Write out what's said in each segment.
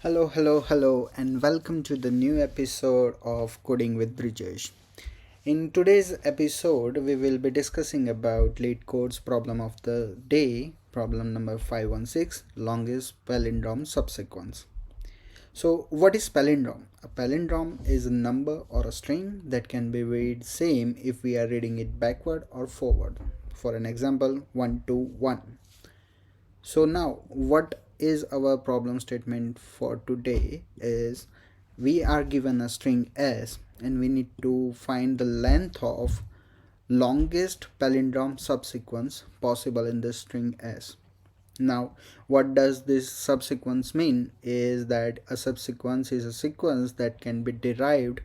Hello, and welcome to the new episode of Coding with Brijesh. In today's episode, we will be discussing about LeetCode's problem of the day, problem number 516, longest palindrome subsequence. So, what is palindrome? A palindrome is a number or a string that can be read same if we are reading it backward or forward. For an example, 1 to 1. So now what is our problem statement for today is we are given a string s and we need to find the length of longest palindrome subsequence possible in this string s. Now what does this subsequence mean is that a subsequence is a sequence that can be derived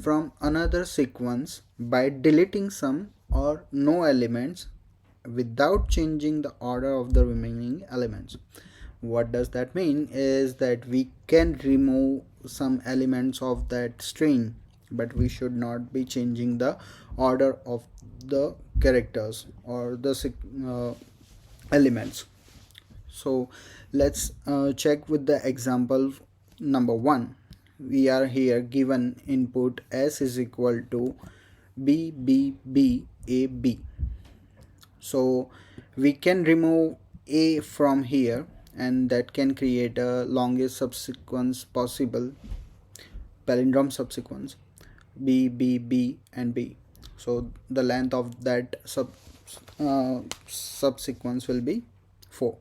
from another sequence by deleting some or no elements without changing the order of the remaining elements. What does that mean is that we can remove some elements of that string, but we should not be changing the order of the characters or the elements. So let's check with the example number 1. We are here given input s is equal to b b b a b. So we can remove a from here, and that can create a longest subsequence possible, palindrome subsequence b b b and b. So the length of that subsequence will be 4.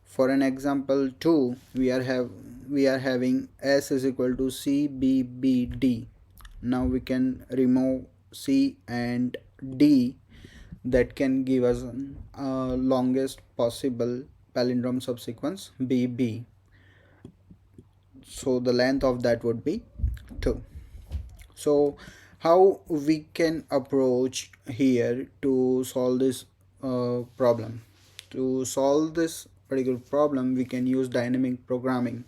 For an example 2, we are having s is equal to c b b d. Now we can remove c and d, that can give us longest possible palindrome subsequence BB. So the length of that would be 2. So how we can approach here to solve this problem? To solve this particular problem, we can use dynamic programming.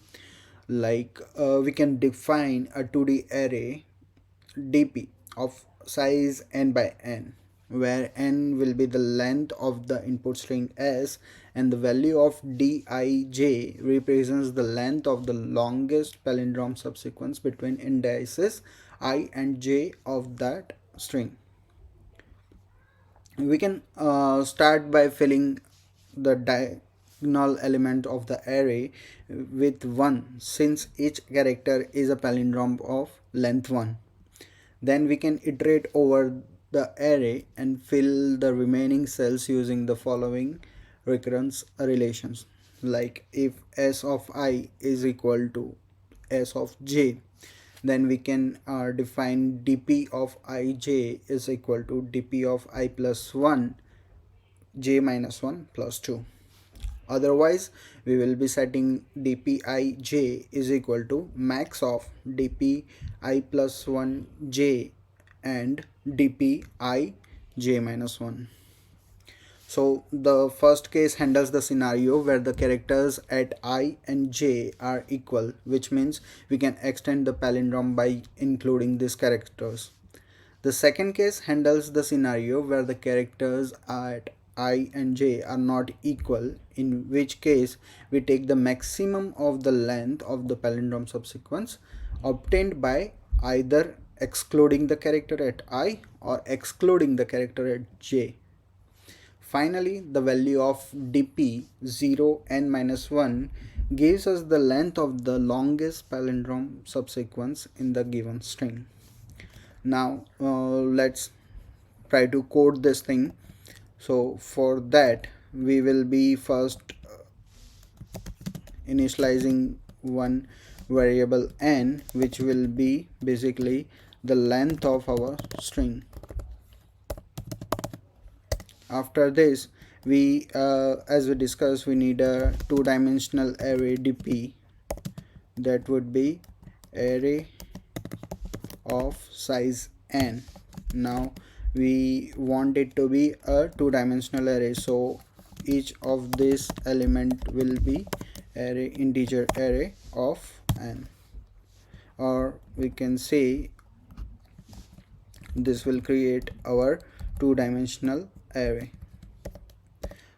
Like we can define a 2D array dp of size n by n, where n will be the length of the input string s and the value of dij represents the length of the longest palindrome subsequence between indices I and j of that string. We can start by filling the diagonal element of the array with 1, since each character is a palindrome of length 1. Then we can iterate over the array and fill the remaining cells using the following recurrence relations. Like if s of I is equal to s of j, then we can define dp of ij is equal to dp of I plus 1 j minus 1 plus 2. Otherwise, we will be setting dpij is equal to max of dpi plus 1 j and dpi j minus 1. So the first case handles the scenario where the characters at I and j are equal, which means we can extend the palindrome by including these characters. The second case handles the scenario where the characters at I and j are not equal, in which case we take the maximum of the length of the palindrome subsequence obtained by either excluding the character at I or excluding the character at j. Finally, the value of dp 0 n minus 1 gives us the length of the longest palindrome subsequence in the given string. Now let's try to code this thing. So for that, we will be first initializing one variable n, which will be basically the length of our string. After this, we as we discussed, we need a two-dimensional array dp, that would be array of size n. Now we want it to be a two-dimensional array, so each of this element will be array integer array of n, or we can say this will create our two-dimensional array.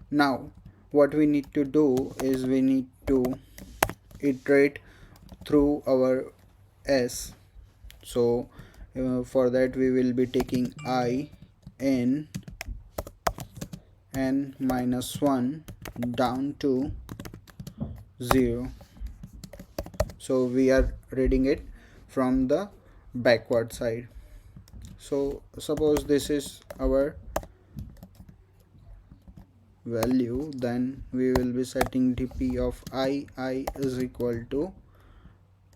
Now what we need to do is we need to iterate through our s. So for that we will be taking I n n minus 1 down to 0. So we are reading it from the backward side. So suppose this is our value, then we will be setting dp of I is equal to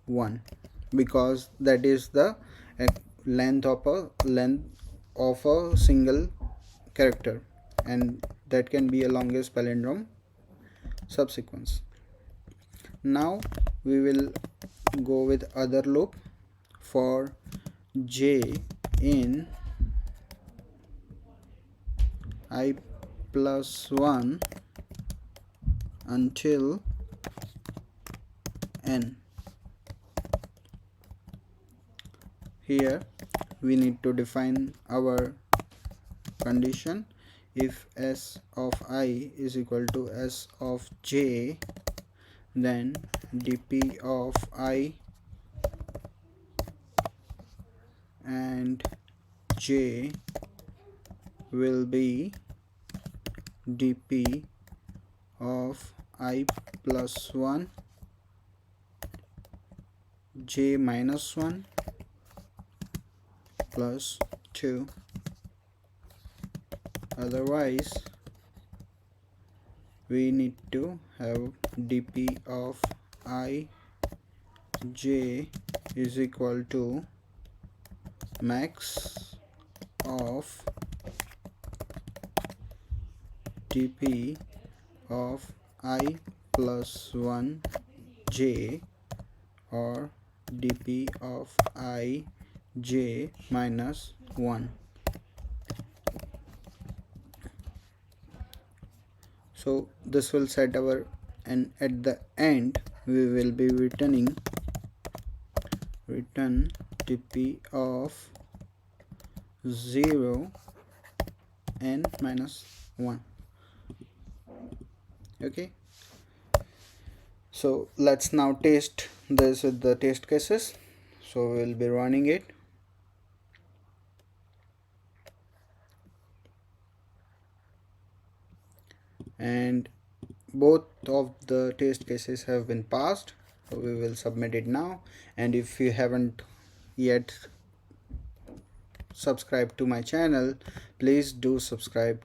1, because that is the length of a single character, and that can be a longest palindrome subsequence. Now we will go with other loop for j in I plus 1 until n. Here we need to define our condition. If s of I is equal to s of j, then dp of I and j will be dp of I plus 1 j minus 1 plus 2. Otherwise we need to have dp of I j is equal to max of dp of I plus 1 j or dp of I j minus 1. So this will set our, and at the end we will be return dp of 0 n minus 1. Okay, so let's now test this with the test cases. So we will be running it. And both of the test cases have been passed, so we will submit it now. And if you haven't yet subscribed to my channel, please do subscribe